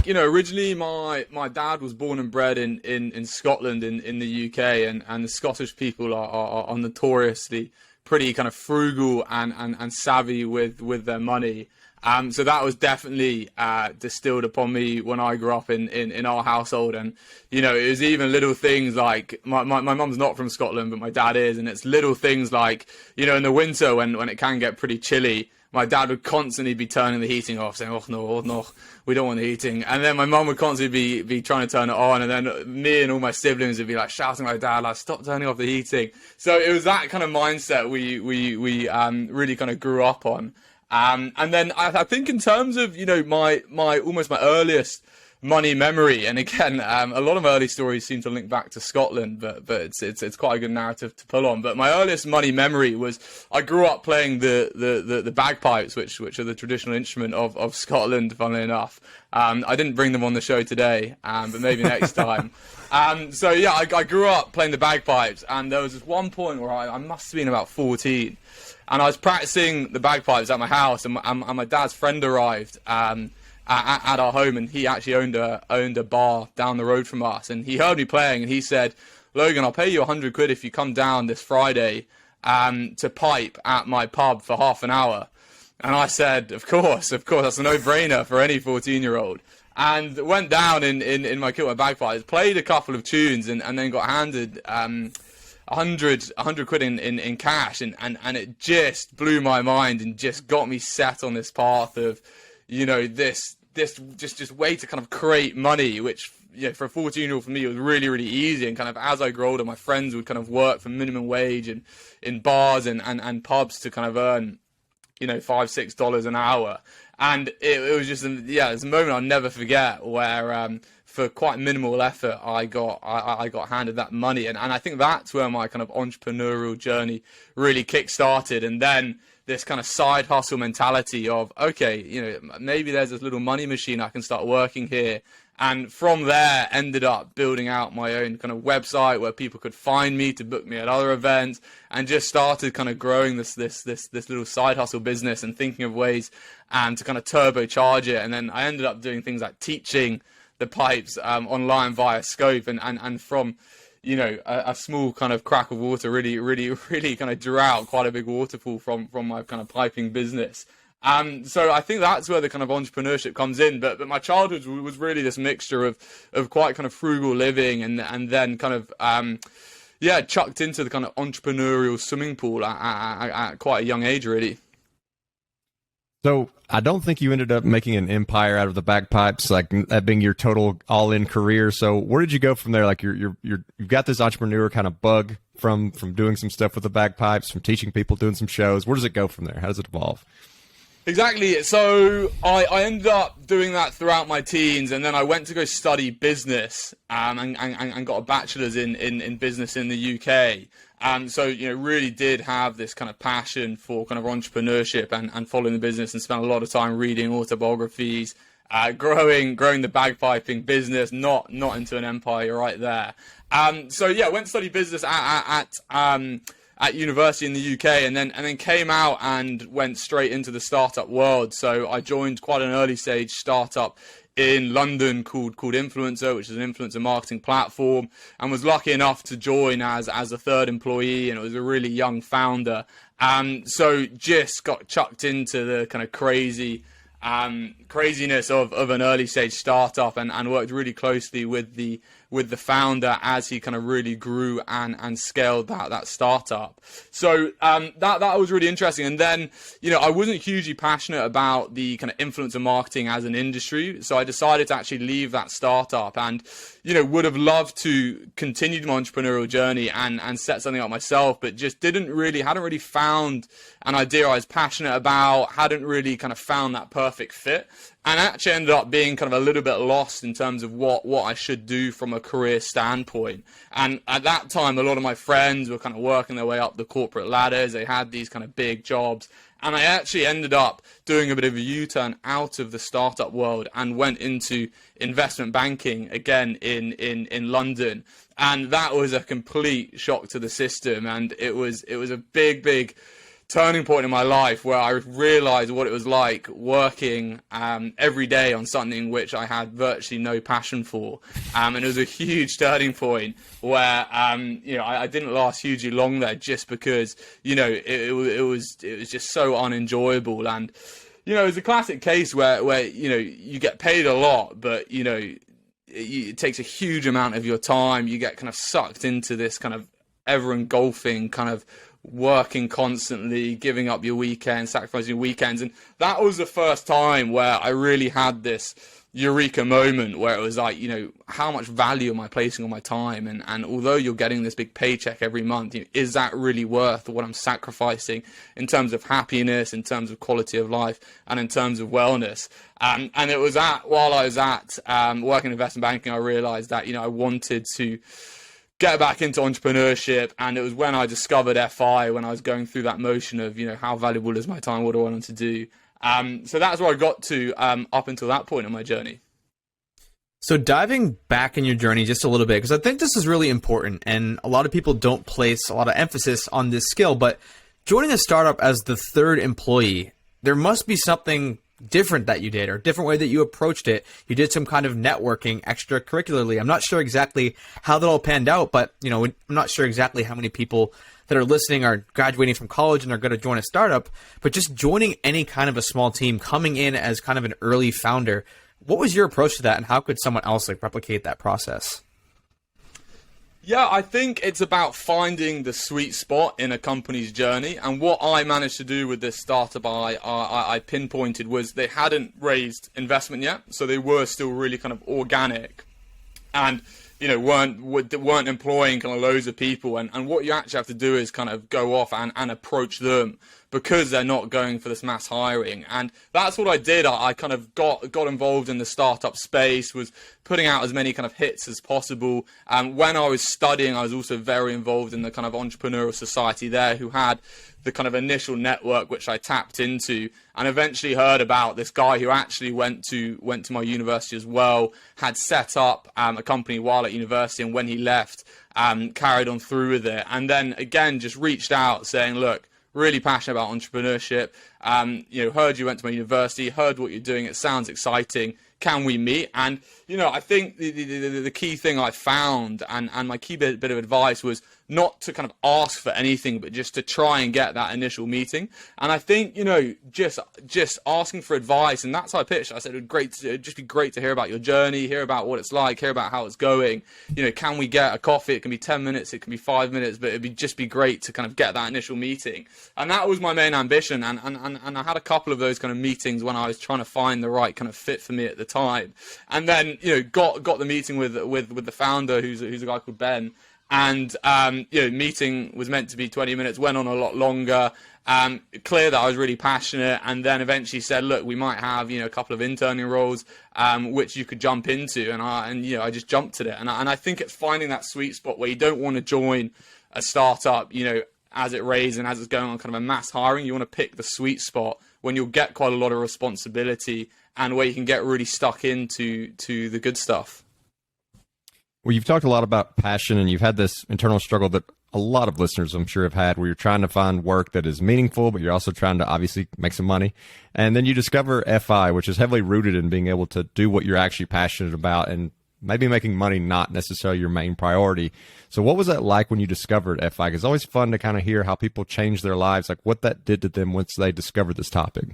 think, originally my dad was born and bred in Scotland, in the UK, and the Scottish people are notoriously pretty kind of frugal and savvy with their money. So that was definitely distilled upon me when I grew up in our household. And, it was even little things like my mum's not from Scotland, but my dad is. And it's little things like, in the winter when it can get pretty chilly, my dad would constantly be turning the heating off, saying, oh no, we don't want the heating. And then my mum would constantly be trying to turn it on. And then me and all my siblings would be like shouting at my dad, like, stop turning off the heating. So it was that kind of mindset we really kind of grew up on. And then I think in terms of, my earliest money memory, and again, a lot of early stories seem to link back to Scotland, but it's quite a good narrative to pull on. But my earliest money memory was I grew up playing the bagpipes, which are the traditional instrument of Scotland, funnily enough. I didn't bring them on the show today, but maybe next time. So yeah, I grew up playing the bagpipes, and there was this one point where I must have been about 14. And I was practicing the bagpipes at my house, and my dad's friend arrived at our home, and he actually owned a bar down the road from us. And he heard me playing, and he said, "Logan, I'll pay you 100 quid if you come down this Friday to pipe at my pub for half an hour." And I said, "Of course, that's a no-brainer for any 14-year-old." And went down in my kit with bagpipes, played a couple of tunes, and then got handed 100 quid in cash, and it just blew my mind and just got me set on this path of, this just way to kind of create money, which, for a 14-year-old for me was really, really easy. And kind of as I grew older, my friends would kind of work for minimum wage and in bars and pubs to kind of earn, $5-6 an hour. And it was just, it's a moment I'll never forget where, for quite minimal effort, I got handed that money, and I think that's where my kind of entrepreneurial journey really kick-started. And then this kind of side hustle mentality of, okay, maybe there's this little money machine, I can start working here. And from there, ended up building out my own kind of website where people could find me to book me at other events, and just started kind of growing this little side hustle business and thinking of ways to kind of turbocharge it. And then I ended up doing things like teaching the pipes online via Scope, and from a small kind of crack of water really kind of drew out quite a big waterfall from my kind of piping business. So I think that's where the kind of entrepreneurship comes in. But my childhood was really this mixture of quite kind of frugal living, and then kind of chucked into the kind of entrepreneurial swimming pool at quite a young age, really. So I don't think you ended up making an empire out of the bagpipes, like that being your total all-in career. So where did you go from there? Like you've got this entrepreneur kind of bug from doing some stuff with the bagpipes, from teaching people, doing some shows. Where does it go from there? How does it evolve? Exactly. So I ended up doing that throughout my teens, and then I went to go study business and got a bachelor's in business in the UK. So, really did have this kind of passion for kind of entrepreneurship and following the business, and spent a lot of time reading autobiographies, growing the bagpiping business, not into an empire. You're right there. So yeah, went to study business at university in the UK, and then came out and went straight into the startup world. So I joined quite an early stage startup in London called Influencer, which is an influencer marketing platform, and was lucky enough to join as a third employee, and it was a really young founder. So just got chucked into the kind of craziness of an early stage startup, and worked really closely with the founder as he kind of really grew and scaled that startup. So that was really interesting. And then, I wasn't hugely passionate about the kind of influencer marketing as an industry, so I decided to actually leave that startup, and would have loved to continue my entrepreneurial journey and set something up myself, but just hadn't really found an idea I was passionate about, hadn't really kind of found that perfect fit, and actually ended up being kind of a little bit lost in terms of what I should do from a career standpoint. And at that time, a lot of my friends were kind of working their way up the corporate ladders. They had these kind of big jobs. And I actually ended up doing a bit of a U-turn out of the startup world and went into investment banking again in London. And that was a complete shock to the system. And it was a big turning point in my life where I realized what it was like working every day on something which I had virtually no passion for. And it was a huge turning point where, I didn't last hugely long there just because, it was just so unenjoyable. And, it was a classic case where you get paid a lot, but, it takes a huge amount of your time. You get kind of sucked into this kind of ever engulfing kind of working constantly, giving up your weekends, sacrificing your weekends. And that was the first time where I really had this eureka moment where it was like, how much value am I placing on my time? And although you're getting this big paycheck every month, is that really worth what I'm sacrificing in terms of happiness, in terms of quality of life, and in terms of wellness? And it was while I was at working in investment banking, I realized that, I wanted to get back into entrepreneurship. And it was when I discovered FI, when I was going through that motion of, how valuable is my time? What do I want to do? So that's where I got to up until that point in my journey. So diving back in your journey just a little bit, because I think this is really important, and a lot of people don't place a lot of emphasis on this skill, but joining a startup as the third employee, there must be something different that you did, or a different way that you approached it. You did some kind of networking extracurricularly. I'm not sure exactly how that all panned out, but I'm not sure exactly how many people that are listening are graduating from college and are going to join a startup, but just joining any kind of a small team, coming in as kind of an early founder. What was your approach to that, and how could someone else replicate that process? Yeah, I think it's about finding the sweet spot in a company's journey. And what I managed to do with this startup I pinpointed was they hadn't raised investment yet. So they were still really kind of organic and, weren't employing kind of loads of people. And what you actually have to do is kind of go off and approach them, because they're not going for this mass hiring. And that's what I did. I kind of got involved in the startup space, was putting out as many kind of hits as possible. And when I was studying, I was also very involved in the kind of entrepreneurial society there, who had the kind of initial network which I tapped into, and eventually heard about this guy who actually went to my university as well, had set up a company while at university, and when he left, carried on through with it. And then again, just reached out saying, look, really passionate about entrepreneurship. Heard you went to my university, heard what you're doing. It sounds exciting. Can we meet? And, I think the key thing I found, and my key bit of advice, was not to kind of ask for anything, but just to try and get that initial meeting. And I think, just asking for advice, and that's how I pitched. I said, it'd just be great to hear about your journey, hear about what it's like, hear about how it's going. Can we get a coffee? It can be 10 minutes, it can be 5 minutes, but it'd just be great to kind of get that initial meeting. And that was my main ambition. And I had a couple of those kind of meetings when I was trying to find the right kind of fit for me at the time. And then, got the meeting with the founder, who's a guy called Ben. And, meeting was meant to be 20 minutes, went on a lot longer. Clear that I was really passionate, and then eventually said, look, we might have, a couple of interning roles, which you could jump into. And I just jumped at it. And I think it's finding that sweet spot where you don't want to join a startup, as it raises and as it's going on kind of a mass hiring. You want to pick the sweet spot when you'll get quite a lot of responsibility, and where you can get really stuck into the good stuff. Well, you've talked a lot about passion, and you've had this internal struggle that a lot of listeners, I'm sure, have had, where you're trying to find work that is meaningful, but you're also trying to obviously make some money. And then you discover FI, which is heavily rooted in being able to do what you're actually passionate about, and maybe making money not necessarily your main priority. So what was that like when you discovered FI? Because it's always fun to kind of hear how people change their lives, like what that did to them once they discovered this topic.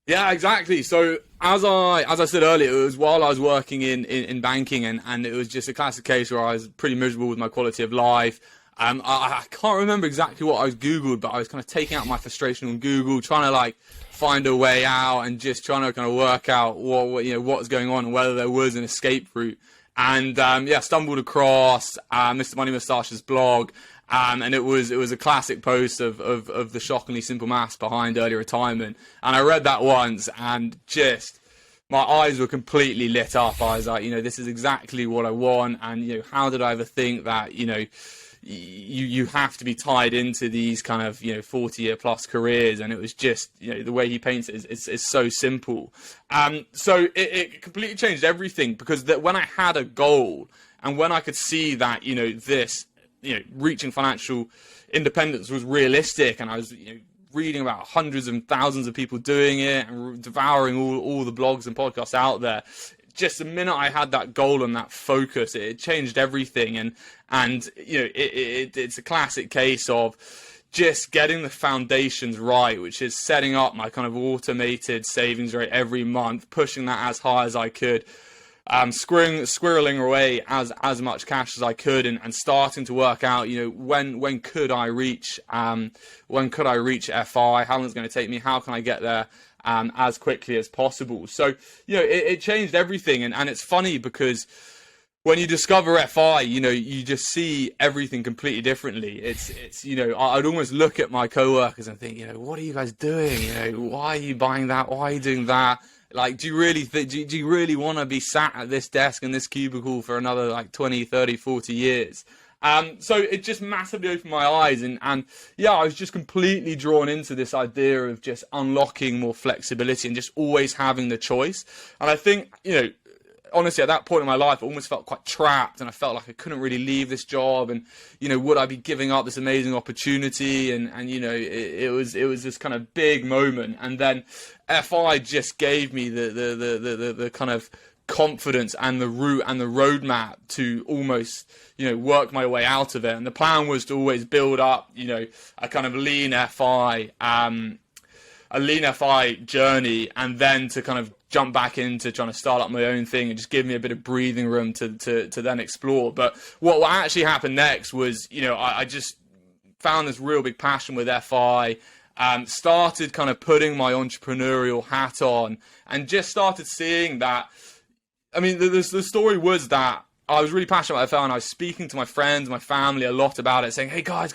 Yeah, exactly. So as I said earlier, it was while I was working in banking, and it was just a classic case where I was pretty miserable with my quality of life. I can't remember exactly what I was Googled, but I was kind of taking out my frustration on Google, trying to find a way out, and just trying to kind of work out what's going on and whether there was an escape route. And stumbled across Mr. Money Moustache's blog. And it was a classic post of the shockingly simple maths behind early retirement. And I read that once, and just my eyes were completely lit up. I was like, this is exactly what I want. And how did I ever think that you have to be tied into these kind of 40-year plus careers? And it was just the way he paints it is so simple. So it completely changed everything, because when I had a goal, and when I could see that this reaching financial independence was realistic, and I was reading about hundreds and thousands of people doing it and devouring all the blogs and podcasts out there. Just the minute I had that goal and that focus, it changed everything. And it's a classic case of just getting the foundations right, which is setting up my kind of automated savings rate every month, pushing that as high as I could, squirreling away as much cash as I could, and starting to work out, when could I reach FI? How long is it going to take me? How can I get there as quickly as possible? So, it changed everything. And it's funny because when you discover FI, you just see everything completely differently. It's I'd almost look at my coworkers and think, what are you guys doing? Why are you buying that? Why are you doing that? Like, do you really want to be sat at this desk in this cubicle for another 20, 30, 40 years? So it just massively opened my eyes, and I was just completely drawn into this idea of just unlocking more flexibility and just always having the choice. And I think, honestly, at that point in my life, I almost felt quite trapped, and I felt like I couldn't really leave this job, and would I be giving up this amazing opportunity? And it was this kind of big moment, and then FI just gave me the kind of confidence and the route and the roadmap to almost work my way out of it. And the plan was to always build up a kind of lean FI journey, and then to kind of jump back into trying to start up my own thing and just give me a bit of breathing room to then explore. But what actually happened next was, I just found this real big passion with FI, started kind of putting my entrepreneurial hat on, and just started seeing that, the story was that I was really passionate about FI, and I was speaking to my friends, my family a lot about it, saying, hey guys,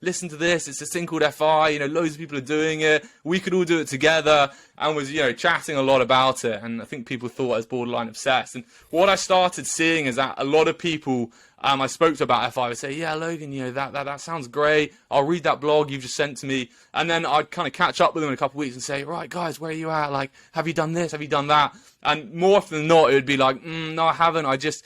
listen to this. It's this thing called FI. Loads of people are doing it. We could all do it together, and was, chatting a lot about it. And I think people thought I was borderline obsessed. And what I started seeing is that a lot of people I spoke to about FI would say, yeah, Logan, that sounds great. I'll read that blog you've just sent to me. And then I'd kind of catch up with them in a couple of weeks and say, right, guys, where are you at? Like, have you done this? Have you done that? And more often than not, it would be like, no, I haven't. I just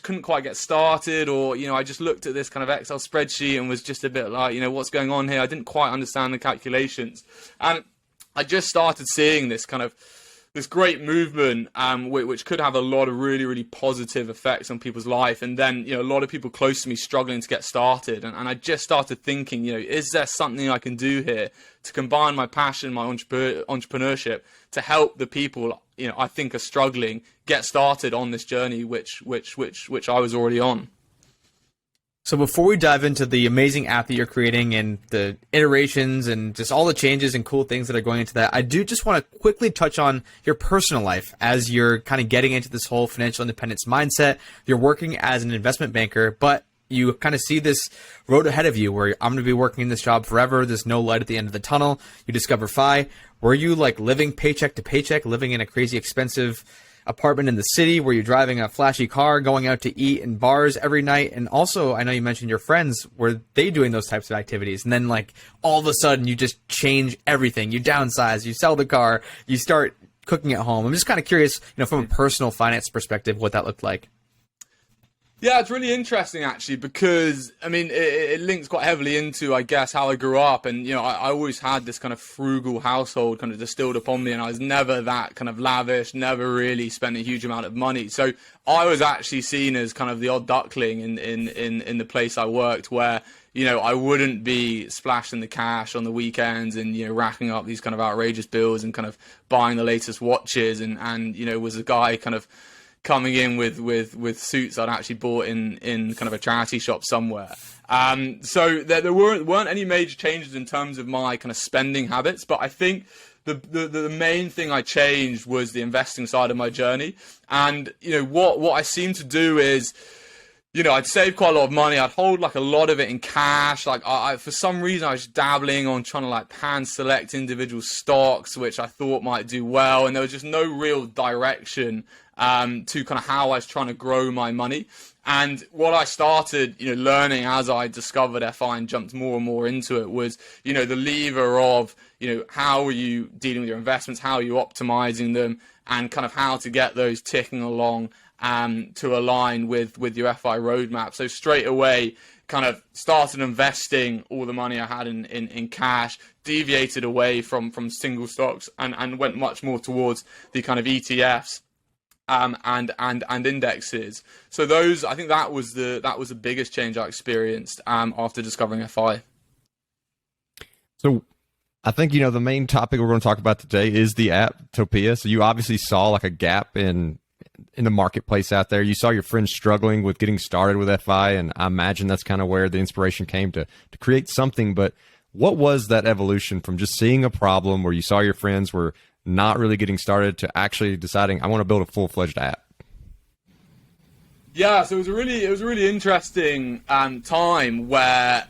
couldn't quite get started, or, I just looked at this kind of Excel spreadsheet and was just a bit like, what's going on here? I didn't quite understand the calculations. And I just started seeing this kind of this great movement, which could have a lot of really, really positive effects on people's life. And then, a lot of people close to me struggling to get started. And I just started thinking, is there something I can do here to combine my passion, my entrepreneurship, to help the people, I think are struggling, get started on this journey, which I was already on. So before we dive into the amazing app that you're creating and the iterations and just all the changes and cool things that are going into that, I do just want to quickly touch on your personal life as you're kind of getting into this whole financial independence mindset. You're working as an investment banker, but you kind of see this road ahead of you where I'm going to be working in this job forever. There's no light at the end of the tunnel. You discover FI. Were you like living paycheck to paycheck, living in a crazy expensive apartment in the city? Where you're driving a flashy car, going out to eat in bars every night? And also, I know you mentioned your friends, were they doing those types of activities? And then like all of a sudden you just change everything. You downsize, you sell the car, you start cooking at home. I'm just kind of curious, from a personal finance perspective, what that looked like. Yeah, it's really interesting actually, because it links quite heavily into, I guess, how I grew up. And I always had this kind of frugal household kind of distilled upon me, and I was never that kind of lavish, never really spent a huge amount of money. So I was actually seen as kind of the odd duckling in the place I worked, where I wouldn't be splashing the cash on the weekends and racking up these kind of outrageous bills and kind of buying the latest watches, and was a guy kind of coming in with suits I'd actually bought in kind of a charity shop somewhere. So there weren't any major changes in terms of my kind of spending habits, but I think the main thing I changed was the investing side of my journey. And what I seem to do is, I'd save quite a lot of money. I'd hold like a lot of it in cash. Like I for some reason, I was dabbling on trying to like hand select individual stocks, which I thought might do well. And there was just no real direction to kind of how I was trying to grow my money. And what I started, learning as I discovered FI and jumped more and more into it was, the lever of, how are you dealing with your investments? How are you optimizing them? And kind of how to get those ticking along to align with your FI roadmap. So straight away, kind of started investing all the money I had in cash, deviated away from single stocks and went much more towards the kind of ETFs. And indexes. So those, I think that was the biggest change I experienced after discovering FI. So I think, the main topic we're going to talk about today is the app Topia. So you obviously saw like a gap in the marketplace out there. You saw your friends struggling with getting started with FI, and I imagine that's kind of where the inspiration came to create something. But what was that evolution from just seeing a problem where you saw your friends were not really getting started to actually deciding I want to build a full-fledged app? Yeah, so it was a really interesting time where,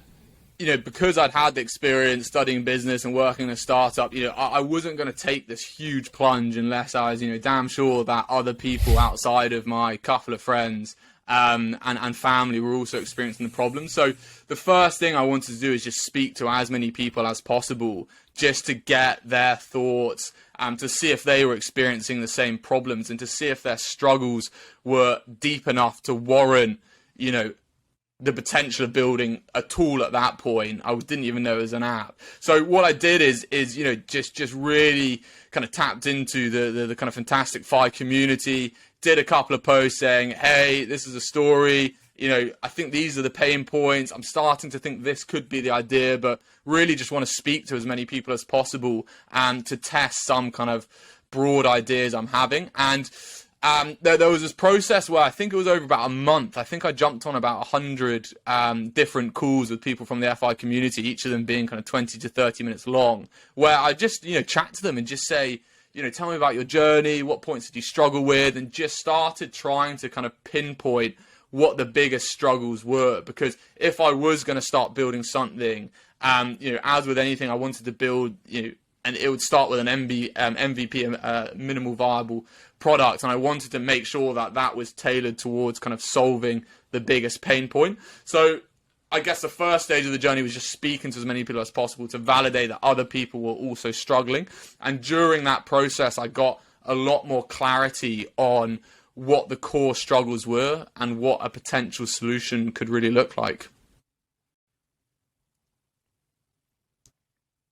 because I'd had the experience studying business and working in a startup, I wasn't going to take this huge plunge unless I was, damn sure that other people outside of my couple of friends and family were also experiencing the problem. So the first thing I wanted to do is just speak to as many people as possible, just to get their thoughts, to see if they were experiencing the same problems and to see if their struggles were deep enough to warrant, the potential of building a tool at that point. I didn't even know it was an app. So what I did is just really kind of tapped into the kind of fantastic FI community, did a couple of posts saying, hey, this is a story. I think these are the pain points. I'm starting to think this could be the idea, but really just want to speak to as many people as possible and to test some kind of broad ideas I'm having. And there was this process where I think it was over about a month. I think I jumped on about 100 different calls with people from the FI community, each of them being kind of 20 to 30 minutes long, where I just, chat to them and just say, tell me about your journey. What points did you struggle with? And just started trying to kind of pinpoint what the biggest struggles were. Because if I was going to start building something, as with anything, I wanted to build, and it would start with an MVP, minimal viable product. And I wanted to make sure that that was tailored towards kind of solving the biggest pain point. So I guess the first stage of the journey was just speaking to as many people as possible to validate that other people were also struggling. And during that process, I got a lot more clarity on what the core struggles were and what a potential solution could really look like.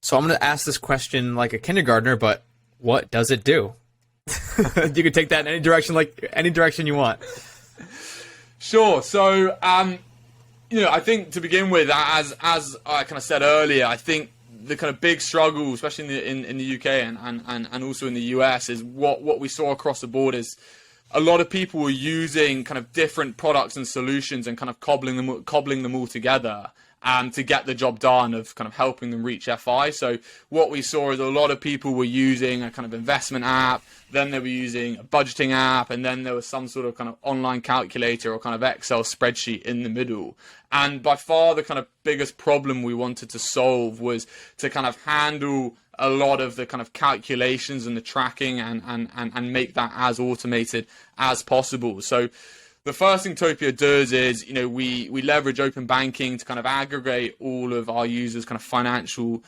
So I'm going to ask this question like a kindergartner, but what does it do? You can take that in any direction you want. Sure. So, I think to begin with, as I kind of said earlier, I think the kind of big struggle, especially in the UK and also in the US, is what we saw across the board is a lot of people were using kind of different products and solutions and kind of cobbling them all together to get the job done of kind of helping them reach FI. So what we saw is a lot of people were using a kind of investment app, then they were using a budgeting app, and then there was some sort of kind of online calculator or kind of Excel spreadsheet in the middle. And by far the kind of biggest problem we wanted to solve was to kind of handle a lot of the kind of calculations and the tracking and make that as automated as possible. So the first thing Topia does is, we leverage open banking to kind of aggregate all of our users' kind of financial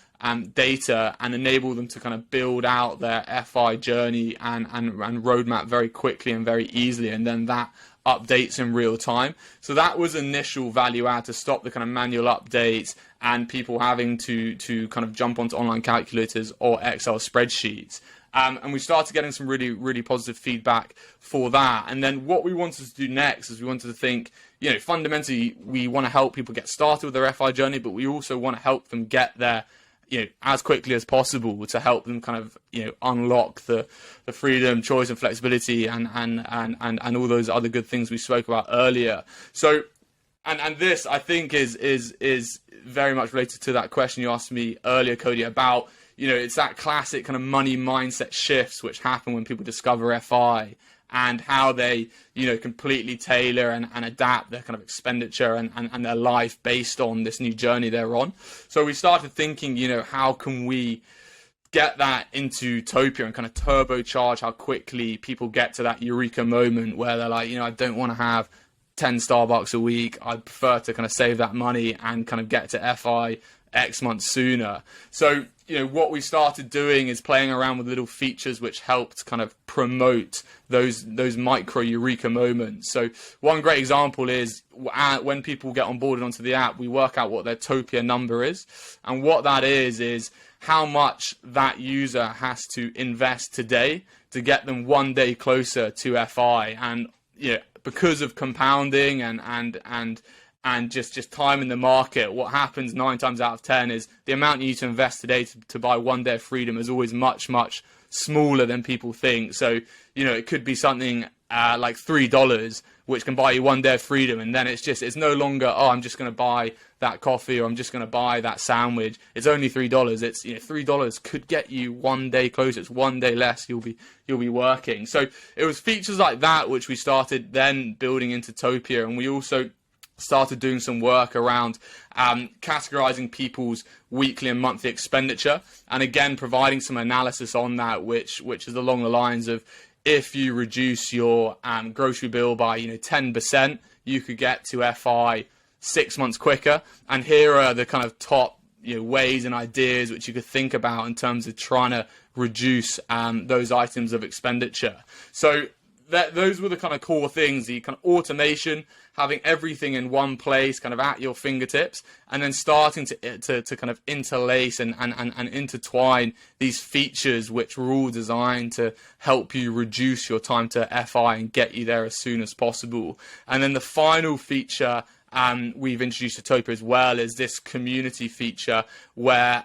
data and enable them to kind of build out their FI journey and roadmap very quickly and very easily. And then that updates in real time. So that was initial value add to stop the kind of manual updates and people having to kind of jump onto online calculators or Excel spreadsheets. And we started getting some really, really positive feedback for that. And then what we wanted to do next is we wanted to think, fundamentally, we want to help people get started with their FI journey, but we also want to help them get there, as quickly as possible to help them kind of, unlock the freedom, choice and flexibility and all those other good things we spoke about earlier. So, and this, I think, is very much related to that question you asked me earlier, Cody, about, it's that classic kind of money mindset shifts which happen when people discover FI and how they, completely tailor and adapt their kind of expenditure and their life based on this new journey they're on. So we started thinking, how can we get that into Topia and kind of turbocharge how quickly people get to that eureka moment where they're like, I don't want to have 10 Starbucks a week. I'd prefer to kind of save that money and kind of get to FI X months sooner. So, what we started doing is playing around with little features which helped kind of promote those micro eureka moments. So one great example is when people get onboarded onto the app, we work out what their Topia number is. And what that is how much that user has to invest today to get them one day closer to FI. And because of compounding and just time in the market, what happens 9 times out of 10 is the amount you need to invest today to buy one day of freedom is always much, much smaller than people think. So, it could be something like $3, which can buy you one day of freedom. And then it's no longer, I'm just going to buy that coffee or I'm just going to buy that sandwich. It's only $3. It's, $3 could get you one day closer. It's one day less you'll be working. So it was features like that which we started then building into Topia. And we also started doing some work around categorizing people's weekly and monthly expenditure, and again providing some analysis on that, which is along the lines of, if you reduce your grocery bill by 10%, you could get to FI 6 months quicker. And here are the kind of top ways and ideas which you could think about in terms of trying to reduce those items of expenditure. So those were the kind of core things: the kind of automation, having everything in one place, kind of at your fingertips, and then starting to kind of interlace and intertwine these features which were all designed to help you reduce your time to FI and get you there as soon as possible. And then the final feature we've introduced to Topia as well is this community feature where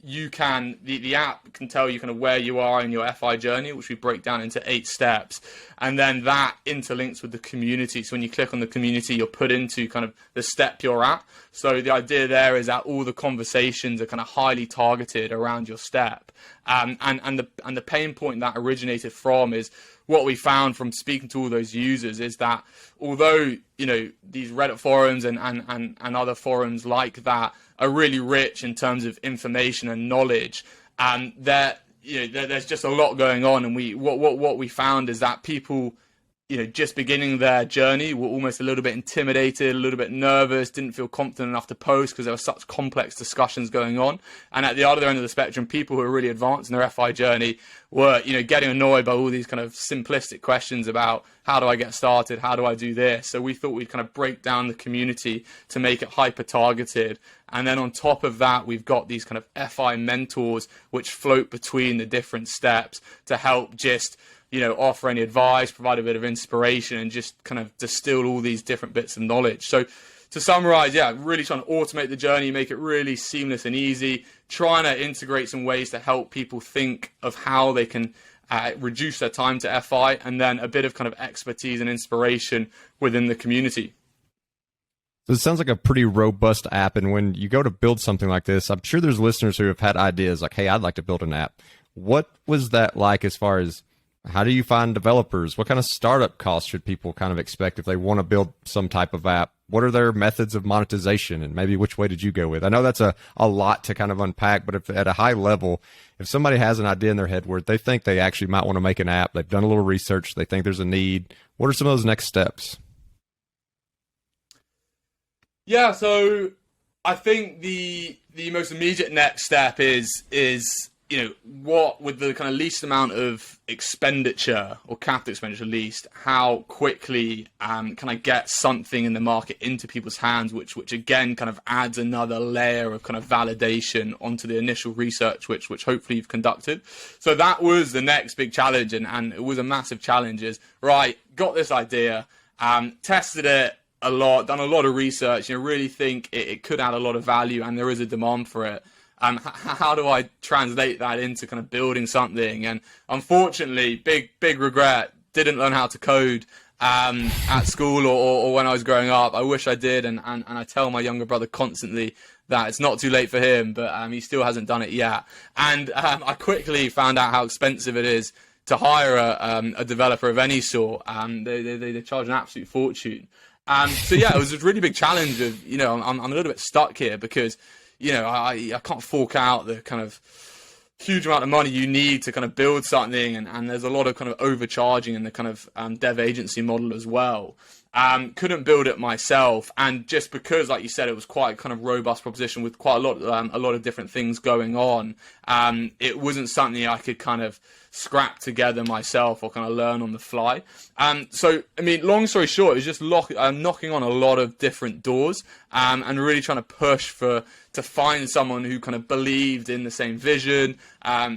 you can, the app can tell you kind of where you are in your FI journey, which we break down into 8 steps. And then that interlinks with the community. So when you click on the community, you're put into kind of the step you're at. So the idea there is that all the conversations are kind of highly targeted around your step. And the pain point that originated from is, what we found from speaking to all those users is that although, these Reddit forums and other forums like that are really rich in terms of information and knowledge, there's just a lot going on. And what we found is that people, just beginning their journey were almost a little bit intimidated, a little bit nervous, didn't feel confident enough to post because there were such complex discussions going on. And at the other end of the spectrum, people who are really advanced in their FI journey were, getting annoyed by all these kind of simplistic questions about, how do I get started? How do I do this? So we thought we'd kind of break down the community to make it hyper targeted. And then on top of that, we've got these kind of FI mentors which float between the different steps to help just offer any advice, provide a bit of inspiration, and just kind of distill all these different bits of knowledge. So to summarize, really trying to automate the journey, make it really seamless and easy, trying to integrate some ways to help people think of how they can reduce their time to FI, and then a bit of kind of expertise and inspiration within the community. So it sounds like a pretty robust app. And when you go to build something like this, I'm sure there's listeners who have had ideas like, hey, I'd like to build an app. What was that like as far as, how do you find developers? What kind of startup costs should people kind of expect if they want to build some type of app? What are their methods of monetization? And maybe which way did you go with? I know that's a lot to kind of unpack, but if at a high level, if somebody has an idea in their head where they think they actually might want to make an app, they've done a little research, they think there's a need, what are some of those next steps? Yeah, so I think the most immediate next step is what, with the kind of least amount of expenditure or capital expenditure least, how quickly can I get something in the market into people's hands, which again kind of adds another layer of kind of validation onto the initial research, which hopefully you've conducted. So that was the next big challenge, and it was a massive challenge. Is right, got this idea, tested it a lot, done a lot of research, really think it could add a lot of value, and there is a demand for it. How do I translate that into kind of building something? And unfortunately, big regret, didn't learn how to code at school or when I was growing up. I wish I did, and I tell my younger brother constantly that it's not too late for him, but he still hasn't done it yet. And I quickly found out how expensive it is to hire a developer of any sort. They charge an absolute fortune. So yeah, it was a really big challenge of, I'm a little bit stuck here because I can't fork out the kind of huge amount of money you need to kind of build something, and there's a lot of kind of overcharging in the kind of dev agency model as well. Couldn't build it myself, and just because, like you said, it was quite a kind of robust proposition with quite a lot of different things going on. It wasn't something I could kind of scrap together myself or kind of learn on the fly. So, I mean, long story short, it was just knocking on a lot of different doors, and really trying to push to find someone who kind of believed in the same vision,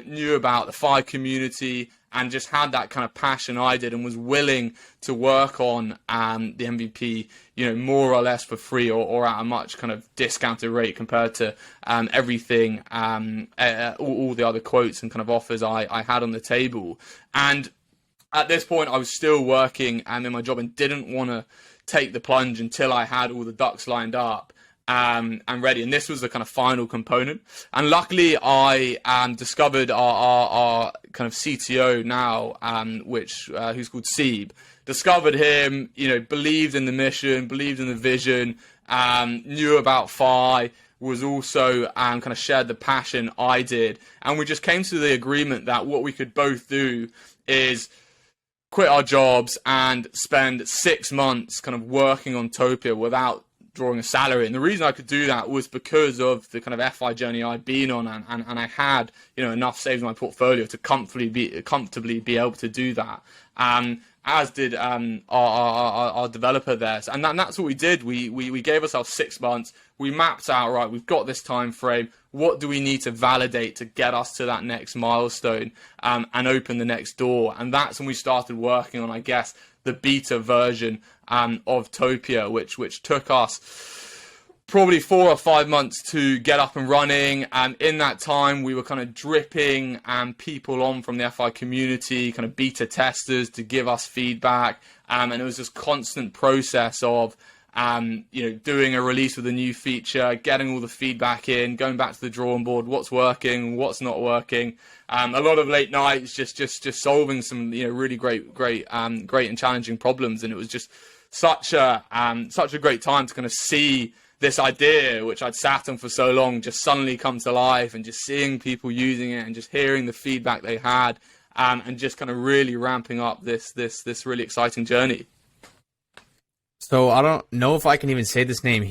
knew about the FI community, and just had that kind of passion I did, and was willing to work on the MVP, more or less for free, or at a much kind of discounted rate compared to everything, all the other quotes and kind of offers I had on the table. And at this point, I was still working in my job and didn't want to take the plunge until I had all the ducks lined up and ready. And this was the kind of final component. And luckily, I discovered our kind of CTO now, who's called Seeb. Discovered him, believed in the mission, believed in the vision, knew about FI, was also kind of shared the passion I did. And we just came to the agreement that what we could both do is quit our jobs and spend 6 months kind of working on Topia without drawing a salary. And the reason I could do that was because of the kind of FI journey I'd been on, and I had enough saved in my portfolio to comfortably be able to do that. As did our developer there. And that's what we did. We gave ourselves 6 months. We mapped out, right, we've got this time frame. What do we need to validate to get us to that next milestone and open the next door? And that's when we started working on, I guess, the beta version of Topia, which took us probably 4 or 5 months to get up and running. And in that time, we were kind of dripping people on from the FI community, kind of beta testers, to give us feedback. And it was this constant process of doing a release with a new feature, getting all the feedback in, going back to the drawing board, what's working, what's not working. A lot of late nights, just solving some really great and challenging problems. And it was just such a great time to kind of see this idea, which I'd sat on for so long, just suddenly come to life, and just seeing people using it and just hearing the feedback they had, and just kind of really ramping up this really exciting journey. So I don't know if I can even say this name,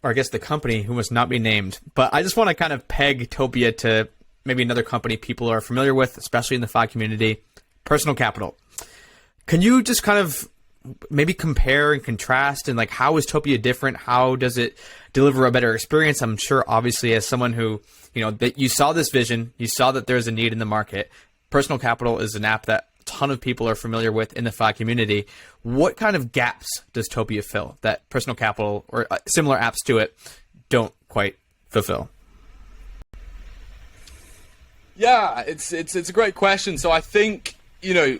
or I guess the company who must not be named, but I just want to kind of peg Topia to maybe another company people are familiar with, especially in the FI community, Personal Capital. Can you just kind of maybe compare and contrast, and like, how is Topia different? How does it deliver a better experience? I'm sure, obviously, as someone who, that you saw this vision, you saw that there's a need in the market. Personal Capital is an app that a ton of people are familiar with in the FI community. What kind of gaps does Topia fill that Personal Capital or similar apps to it don't quite fulfill? Yeah, it's a great question. So I think,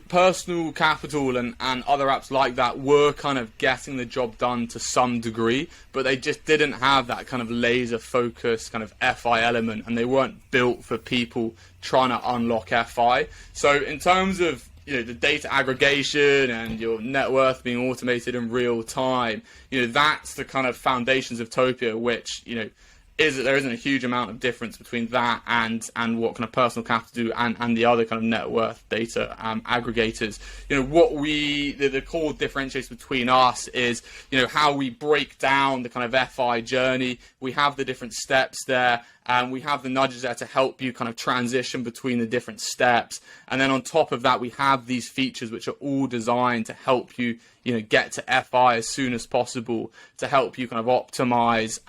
Personal Capital and other apps like that were kind of getting the job done to some degree, but they just didn't have that kind of laser focus kind of FI element, and they weren't built for people trying to unlock FI. So in terms of the data aggregation and your net worth being automated in real time, that's the kind of foundations of Topia, which there isn't a huge amount of difference between that and what kind of Personal Capital do and the other kind of net worth data aggregators. What the core differentiator between us is how we break down the kind of FI journey. We have the different steps there, and we have the nudges there to help you kind of transition between the different steps. And then on top of that, we have these features which are all designed to help you get to FI as soon as possible, to help you kind of optimize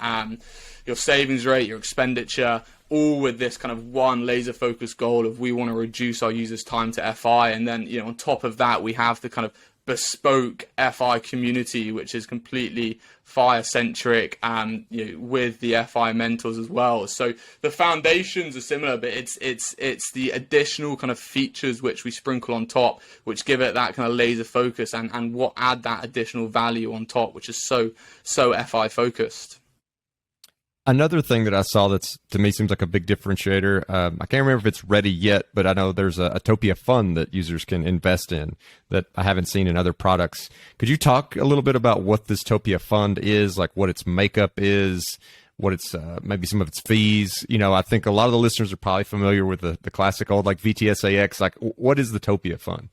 your savings rate, your expenditure, all with this kind of one laser focused goal of we want to reduce our users' time to FI. And then on top of that, we have the kind of bespoke FI community, which is completely FI centric, with the FI mentors as well. So the foundations are similar, but it's the additional kind of features which we sprinkle on top, which give it that kind of laser focus and what add that additional value on top, which is so FI focused. Another thing that I saw that's, to me, seems like a big differentiator, I can't remember if it's ready yet, but I know there's a Topia fund that users can invest in that I haven't seen in other products. Could you talk a little bit about what this Topia fund is, like what its makeup is, what it's maybe some of its fees. You know, I think a lot of the listeners are probably familiar with the classic old like VTSAX. Like, what is the Topia fund?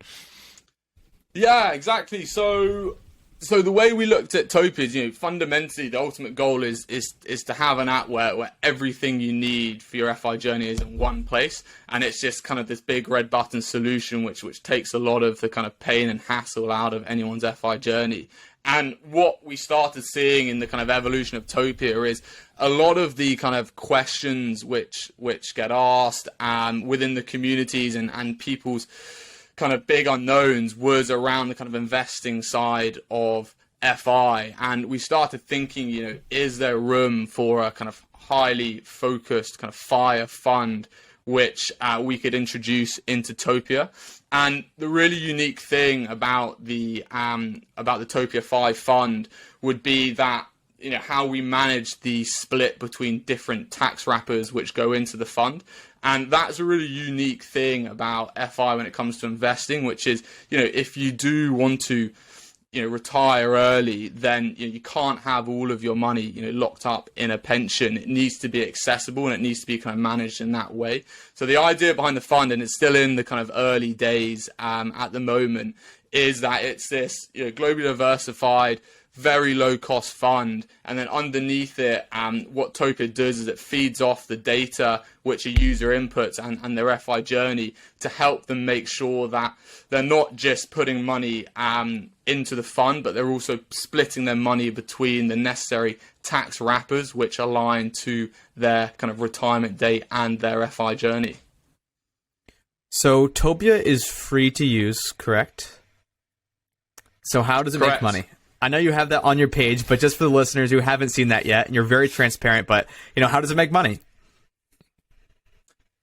Yeah, exactly. So the way we looked at Topia is, you know, fundamentally the ultimate goal is to have an app where everything you need for your FI journey is in one place, and it's just kind of this big red button solution which takes a lot of the kind of pain and hassle out of anyone's FI journey. And what we started seeing in the kind of evolution of Topia is a lot of the kind of questions which get asked within the communities and people's kind of big unknowns was around the kind of investing side of FI. And we started thinking, you know, is there room for a kind of highly focused kind of fire fund which we could introduce into Topia? And the really unique thing about the Topia 5 fund would be that, you know, how we manage the split between different tax wrappers which go into the fund. And that's a really unique thing about FI when it comes to investing, which is, you know, if you do want to, you know, retire early, then you can't have all of your money, you know, locked up in a pension. It needs to be accessible and it needs to be kind of managed in that way. So the idea behind the fund, and it's still in the kind of early days at the moment, is that it's this, you know, globally diversified, very low cost fund, and then underneath it, what Topia does is it feeds off the data which a user inputs and their FI journey to help them make sure that they're not just putting money into the fund, but they're also splitting their money between the necessary tax wrappers which align to their kind of retirement date and their FI journey. So Topia is free to use, correct? So how does it make money? I know you have that on your page, but just for the listeners who haven't seen that yet, and you're very transparent, but, you know, how does it make money?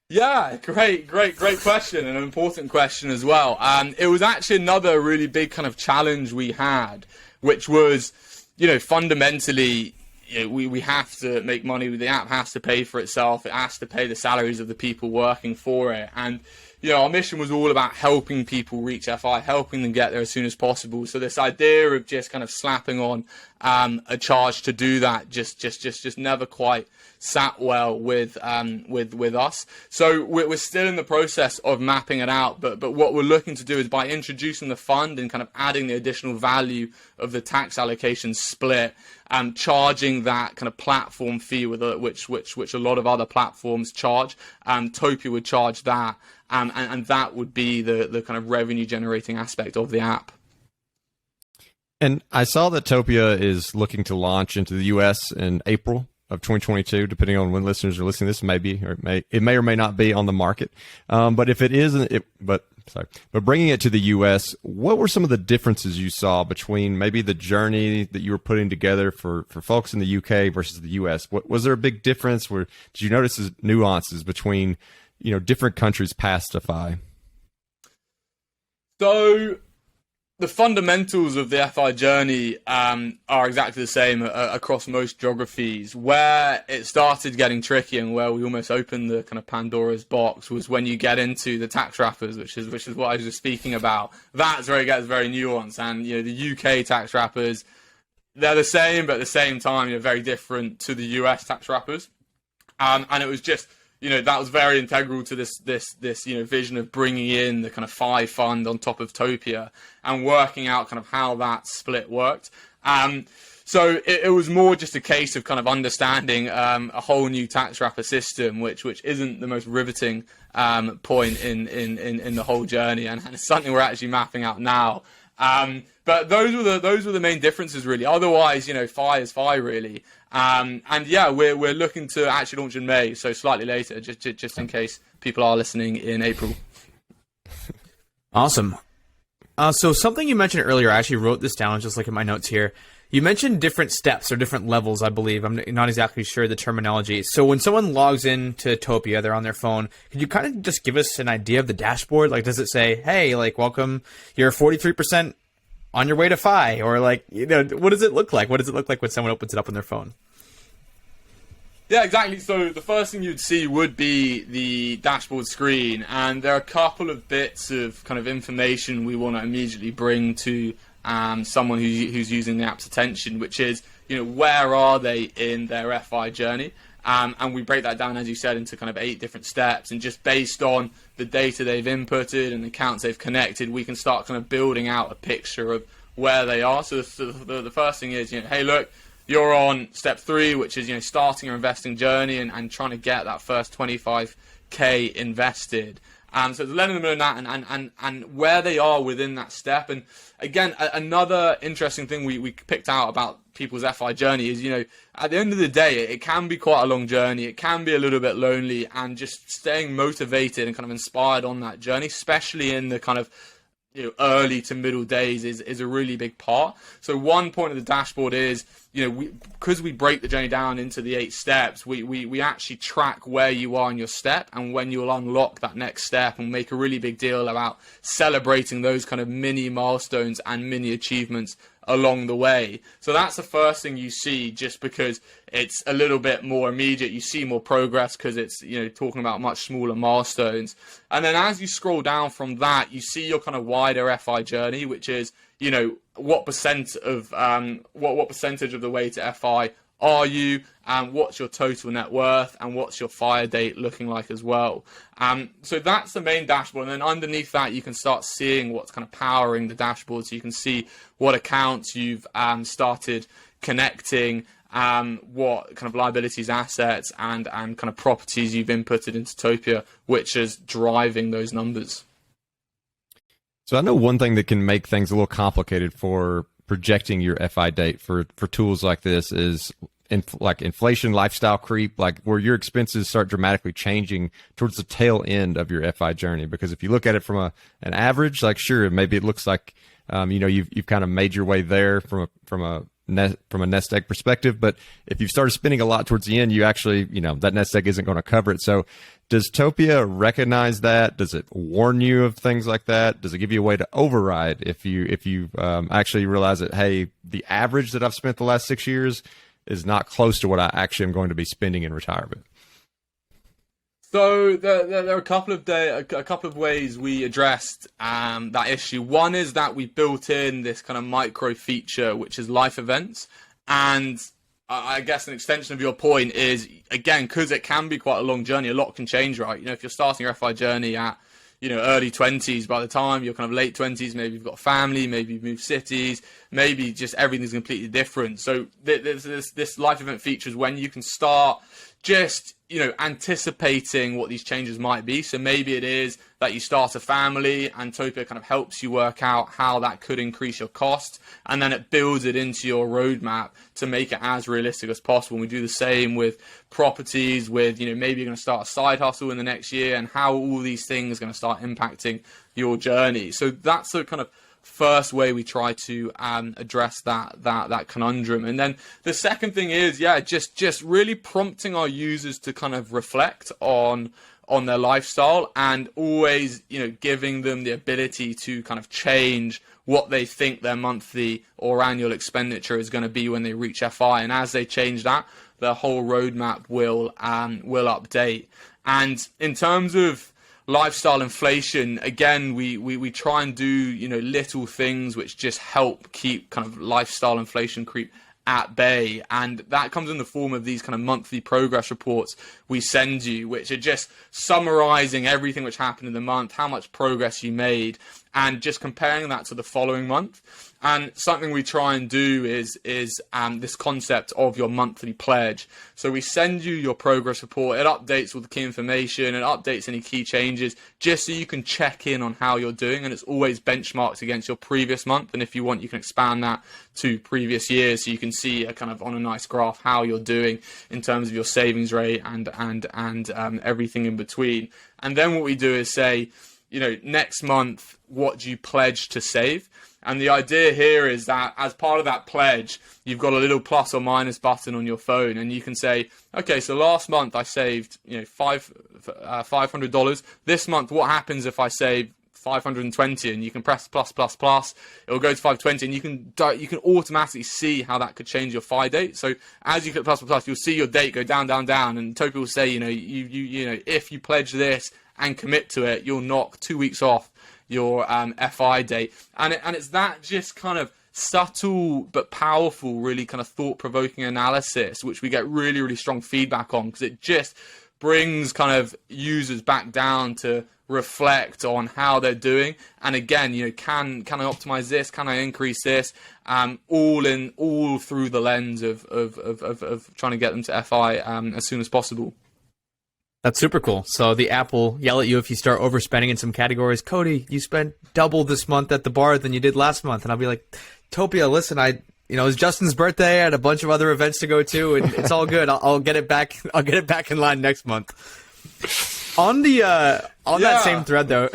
Yeah, great question, and an important question as well. It was actually another really big kind of challenge we had, which was, you know, fundamentally, you know, we have to make money. The app has to pay for itself. It has to pay the salaries of the people working for it. And, you know, our mission was all about helping people reach FI, helping them get there as soon as possible. So this idea of just kind of slapping on a charge to do that just never quite sat well with us. So we're still in the process of mapping it out. But what we're looking to do is, by introducing the fund and kind of adding the additional value of the tax allocation split, charging that kind of platform fee with which a lot of other platforms charge, Topia would charge that. And that would be the kind of revenue generating aspect of the app. And I saw that Topia is looking to launch into the U.S. in April of 2022, depending on when listeners are listening to this, maybe, or it may or may not be on the market. But if it is, but bringing it to the U.S., what were some of the differences you saw between maybe the journey that you were putting together for folks in the U.K. versus the U.S.? Was there a big difference? Did you notice nuances between, you know, different countries past FI? So the fundamentals of the FI journey are exactly the same across most geographies. Where it started getting tricky and where we almost opened the kind of Pandora's box was when you get into the tax wrappers, which is what I was just speaking about. That's where it gets very nuanced. And, you know, the UK tax wrappers, they're the same, but at the same time, you know, very different to the US tax wrappers. And it was just, you know, that was very integral to this you know, vision of bringing in the kind of FI fund on top of Topia and working out kind of how that split worked. So it was more just a case of kind of understanding a whole new tax wrapper system, which isn't the most riveting point in the whole journey, and it's something we're actually mapping out now. But those were the main differences, really. Otherwise, you know, FI is FI, really. And yeah, we're looking to actually launch in May, so slightly later, just in case people are listening in April. Awesome. So something you mentioned earlier, I actually wrote this down, just like in my notes here. You mentioned different steps or different levels, I believe. I'm not exactly sure the terminology. So when someone logs into Topia, they're on their phone, could you kind of just give us an idea of the dashboard? Like, does it say, hey, like, welcome, you're 43% on your way to FI? Or, like, you know, what does it look like? What does it look like when someone opens it up on their phone? Yeah, exactly. So the first thing you'd see would be the dashboard screen, and there are a couple of bits of kind of information we want to immediately bring to someone who's using the app's attention, which is, where are they in their FI journey? And we break that down, as you said, into kind of 8 different steps. And just based on the data they've inputted and the accounts they've connected, we can start kind of building out a picture of where they are. So the first thing is, hey, look, you're on step 3, which is, starting your investing journey and trying to get that first 25K invested. So letting them know that and where they are within that step. And again, another interesting thing we picked out about people's FI journey is, at the end of the day, it can be quite a long journey. It can be a little bit lonely, and just staying motivated and kind of inspired on that journey, especially in the kind of early to middle days, is a really big part. So one point of the dashboard is, because we break the journey down into the 8 steps, we actually track where you are in your step and when you'll unlock that next step, and make a really big deal about celebrating those kind of mini milestones and mini achievements along the way. So that's the first thing you see, just because it's a little bit more immediate. You see more progress because it's talking about much smaller milestones. And then as you scroll down from that, you see your kind of wider FI journey, which is what percentage of the way to FI are you, and what's your total net worth, and what's your fire date looking like as well. So that's the main dashboard, and then underneath that you can start seeing what's kind of powering the dashboard. So you can see what accounts you've started connecting, what kind of liabilities, assets, and kind of properties you've inputted into Topia, which is driving those numbers. So I know one thing that can make things a little complicated for projecting your FI date for tools like this is like inflation, lifestyle creep, like where your expenses start dramatically changing towards the tail end of your FI journey. Because if you look at it from an average, like sure, maybe it looks like you've kind of made your way there from a nest egg perspective. But if you've started spending a lot towards the end, you actually, that nest egg isn't going to cover it. So does Topia recognize that? Does it warn you of things like that? Does it give you a way to override if you actually realize that, hey, the average that I've spent the last 6 years is not close to what I actually am going to be spending in retirement? So there are a couple of ways we addressed that issue. One is that we built in this kind of micro feature, which is life events. And I guess an extension of your point is, again, because it can be quite a long journey, a lot can change, right? If you're starting your FI journey at, early 20s, by the time you're kind of late 20s, maybe you've got a family, maybe you've moved cities, maybe just everything's completely different. So there's this life event feature is when you can start just, anticipating what these changes might be. So maybe it is that you start a family and Topia kind of helps you work out how that could increase your cost, and then it builds it into your roadmap to make it as realistic as possible. And we do the same with properties, with, maybe you're going to start a side hustle in the next year, and how all these things are going to start impacting your journey. So that's the kind of first way we try to address that conundrum. And then the second thing is, just really prompting our users to kind of reflect on their lifestyle, and always, giving them the ability to kind of change what they think their monthly or annual expenditure is going to be when they reach FI. And as they change that, the whole roadmap will update. And in terms of lifestyle inflation, again, we try and do little things which just help keep kind of lifestyle inflation creep at bay, and that comes in the form of these kind of monthly progress reports we send you, which are just summarizing everything which happened in the month, how much progress you made, and just comparing that to the following month. And something we try and do is this concept of your monthly pledge. So we send you your progress report. It updates all the key information. It updates any key changes, just so you can check in on how you're doing. And it's always benchmarked against your previous month. And if you want, you can expand that to previous years, so you can see a kind of on a nice graph how you're doing in terms of your savings rate and everything in between. And then what we do is say, next month, what do you pledge to save? And the idea here is that as part of that pledge, you've got a little plus or minus button on your phone, and you can say, okay, so last month I saved, $500. This month, what happens if I save 520? And you can press plus. It'll go to 520, and you can automatically see how that could change your FI date. So as you click plus, you'll see your date go down, and Topia will say, if you pledge this and commit to it, you'll knock 2 weeks off your FI date. And it's that just kind of subtle but powerful, really kind of thought-provoking analysis, which we get really, really strong feedback on, because it just brings kind of users back down to reflect on how they're doing. And again, can I optimize this? Can I increase this? All through the lens of trying to get them to FI as soon as possible. That's super cool. So the app will yell at you if you start overspending in some categories. Cody, you spent double this month at the bar than you did last month. And I'll be like, Topia, listen, it's Justin's birthday. I had a bunch of other events to go to, and it's all good. I'll get it back. I'll get it back in line next month. On that same thread though,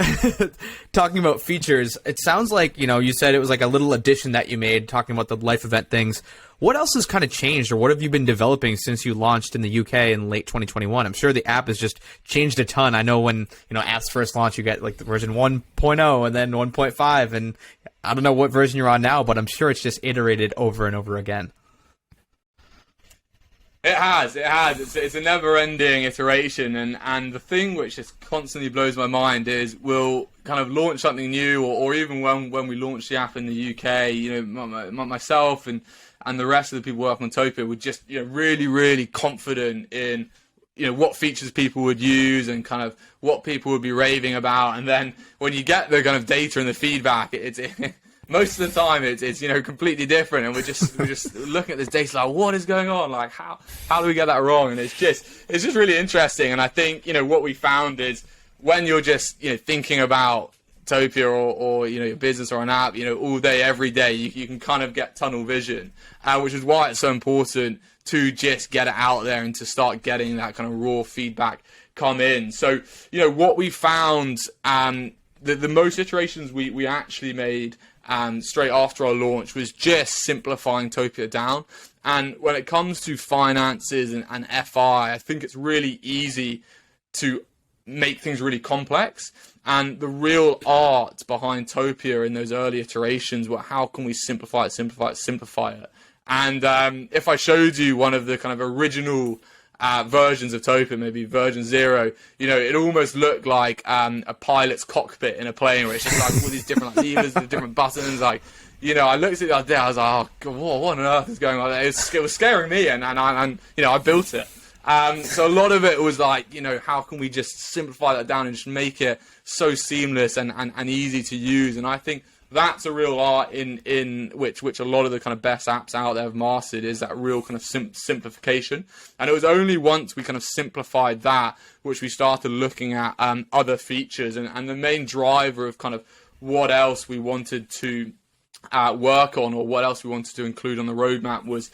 talking about features, it sounds like, you said it was like a little addition that you made talking about the life event things. What else has kind of changed, or what have you been developing since you launched in the UK in late 2021? I'm sure the app has just changed a ton. I know when, apps first launch, you get like the version 1.0 and then 1.5, and I don't know what version you're on now, but I'm sure it's just iterated over and over again. It has. It's a never-ending iteration, and the thing which just constantly blows my mind is we'll kind of launch something new, or even when we launched the app in the UK, myself and the rest of the people working on Topia were just really, really confident in what features people would use and kind of what people would be raving about, and then when you get the kind of data and the feedback, it's most of the time it's completely different, and we're just looking at this data like, what is going on? Like, how do we get that wrong? And it's just really interesting. And I think what we found is when you're just thinking about Topia or your business or an app all day every day, you can kind of get tunnel vision, which is why it's so important to just get it out there and to start getting that kind of raw feedback come in. So what we found, the most iterations we actually made straight after our launch was just simplifying Topia down. And when it comes to finances and FI, I think it's really easy to make things really complex. And the real art behind Topia in those early iterations were, how can we simplify it? And if I showed you one of the kind of original versions of Topia, maybe version 0, it almost looked like a pilot's cockpit in a plane, where it's just like all these different levers, the different buttons. Like, I looked at it the other day, I was like, oh God, what on earth is going on? It was scaring me, and I built it. So a lot of it was like, how can we just simplify that down and just make it so seamless and easy to use? And I think that's a real art in which a lot of the kind of best apps out there have mastered, is that real kind of simplification. And it was only once we kind of simplified that which we started looking at other features, and the main driver of kind of what else we wanted to work on, or what else we wanted to include on the roadmap, was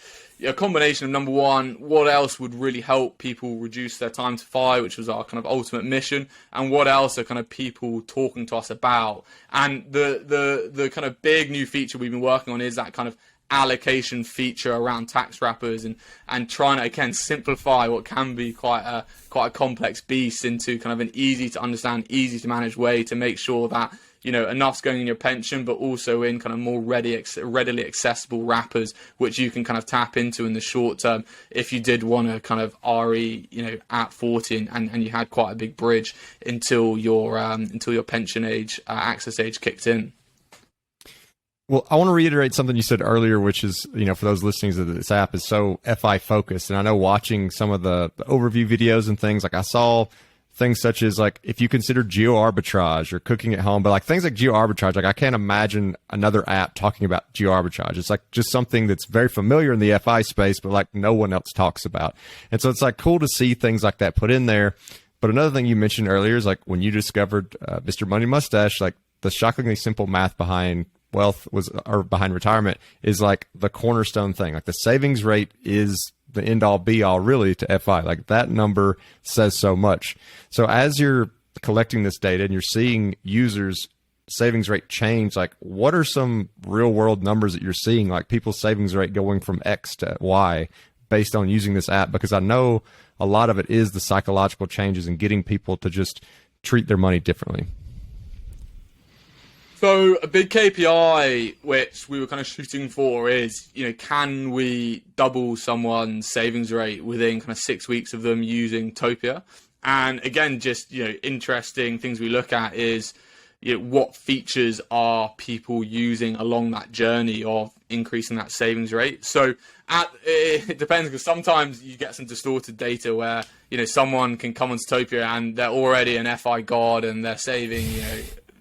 a combination of, number one, what else would really help people reduce their time to FI, which was our kind of ultimate mission, and what else are kind of people talking to us about. And the kind of big new feature we've been working on is that kind of allocation feature around tax wrappers, and trying to again simplify what can be quite a complex beast into kind of an easy to understand, easy to manage way to make sure that enough's going in your pension, but also in kind of more readily accessible wrappers, which you can kind of tap into in the short term if you did want to kind of RE, at 40 and you had quite a big bridge until your pension age, access age kicked in. Well, I want to reiterate something you said earlier, which is, for those listening to this app, is so FI focused. And I know watching some of the overview videos and things, like I saw things such as, like, if you consider geo arbitrage or cooking at home, but like things like geo arbitrage, like I can't imagine another app talking about geo arbitrage. It's like just something that's very familiar in the FI space, but like no one else talks about. And so it's like cool to see things like that put in there. But another thing you mentioned earlier is like when you discovered Mr. Money Mustache, like the shockingly simple math behind wealth or behind retirement is like the cornerstone thing. Like the savings rate is the end all be all really to FI. Like that number says so much. So as you're collecting this data and you're seeing users' savings rate change, like what are some real world numbers that you're seeing, like people's savings rate going from X to Y based on using this app? Because I know a lot of it is the psychological changes and getting people to just treat their money differently. So a big KPI which we were kind of shooting for is, can we double someone's savings rate within kind of 6 weeks of them using Topia? And again, just, interesting things we look at is, what features are people using along that journey of increasing that savings rate. So it depends, because sometimes you get some distorted data where, someone can come on Topia and they're already an FI god and they're saving,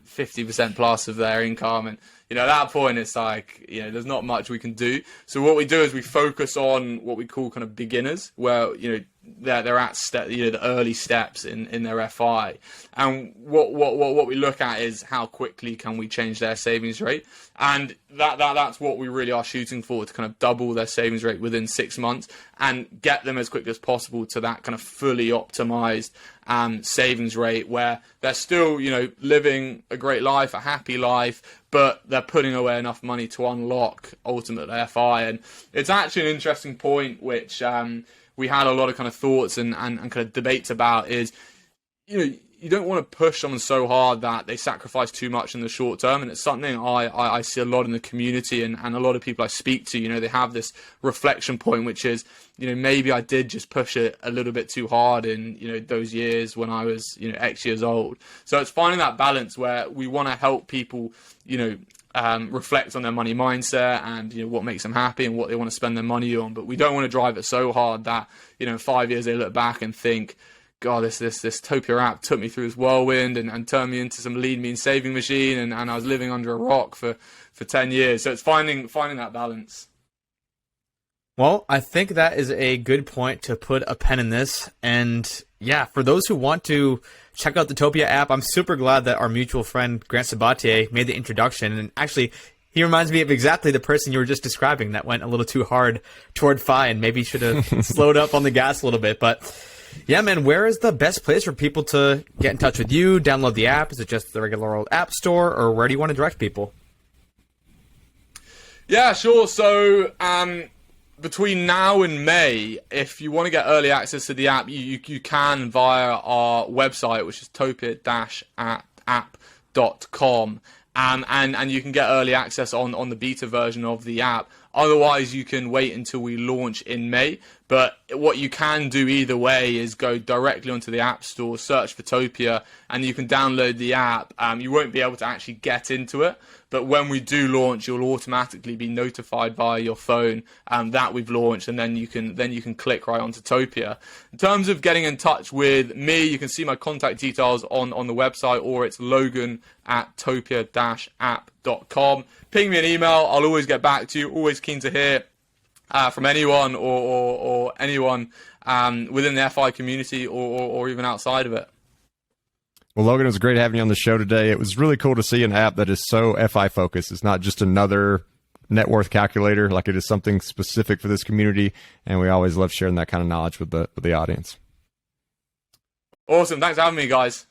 50% plus of their income. And, at that point, it's like, there's not much we can do. So what we do is we focus on what we call kind of beginners, where, they're at the early steps in their FI. And what we look at is how quickly can we change their savings rate. And that's what we really are shooting for, to kind of double their savings rate within 6 months and get them as quickly as possible to that kind of fully optimized savings rate, where they're still, living a great life, a happy life, but they're putting away enough money to unlock ultimate FI. And it's actually an interesting point, which we had a lot of kind of thoughts and kind of debates about, is, you don't want to push someone so hard that they sacrifice too much in the short term. And it's something I see a lot in the community, and a lot of people I speak to, they have this reflection point, which is, maybe I did just push it a little bit too hard in, those years when I was, X years old. So it's finding that balance where we want to help people, reflect on their money mindset and what makes them happy and what they want to spend their money on. But we don't want to drive it so hard that, in 5 years they look back and think, God, this Topia app took me through this whirlwind and turned me into some lean mean saving machine, and I was living under a rock for 10 years. So it's finding that balance. Well, I think that is a good point to put a pen in this. And yeah, for those who want to check out the Topia app, I'm super glad that our mutual friend Grant Sabatier made the introduction. And actually, he reminds me of exactly the person you were just describing that went a little too hard toward FI and maybe should have slowed up on the gas a little bit. But yeah, man, where is the best place for people to get in touch with you, download the app? Is it just the regular old app store, or where do you want to direct people? Yeah, sure. So between now and May, if you want to get early access to the app, you can via our website, which is topia-app.com. And you can get early access on the beta version of the app. Otherwise, you can wait until we launch in May. But what you can do either way is go directly onto the App Store, search for Topia, and you can download the app. You won't be able to actually get into it, but when we do launch, you'll automatically be notified via your phone that we've launched, and then you can click right onto Topia. In terms of getting in touch with me, you can see my contact details on the website, or it's logan@topia-app.com. Ping me an email. I'll always get back to you. Always keen to hear from anyone or anyone within the FI community or even outside of it. Well, Logan, it was great having you on the show today. It was really cool to see an app that is so FI focused. It's not just another net worth calculator. Like, it is something specific for this community, and we always love sharing that kind of knowledge with the audience. Awesome. Thanks for having me, guys.